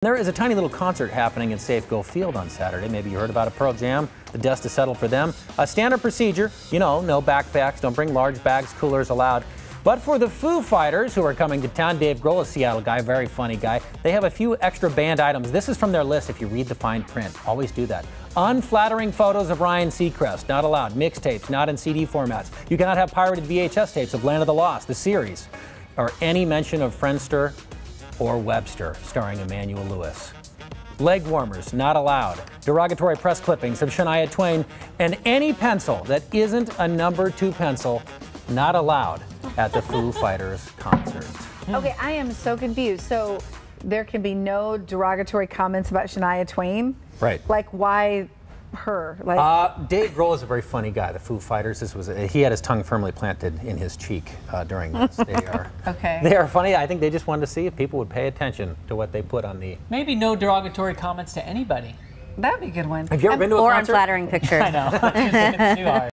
There is a tiny little concert happening at Safeco Field on Saturday. Maybe you heard about it. Pearl Jam, the dust is settled for them. A standard procedure, you know, no backpacks, don't bring large bags, coolers allowed. But for the Foo Fighters, who are coming to town, Dave Grohl, a Seattle guy, very funny guy, they have a few extra band items. This is from their list if you read the fine print. Always do that. Unflattering photos of Ryan Seacrest, not allowed. Mixtapes, not in CD formats. You cannot have pirated VHS tapes of Land of the Lost, the series, or any mention of Friendster or Webster, starring Emmanuel Lewis. Leg warmers, not allowed. Derogatory press clippings of Shania Twain, and any pencil that isn't a number 2 pencil, not allowed at the Foo Fighters concert. Okay, I am so confused. So there can be no derogatory comments about Shania Twain? Right. Like, why her? Like, Dave Grohl is a very funny guy. The Foo Fighters. He had his tongue firmly planted in his cheek during this. They are funny. I think they just wanted to see if people would pay attention to what they put on the. Maybe no derogatory comments to anybody. that'd be a good one. Have you ever been to a or concert? unflattering pictures. I know. It's too hard.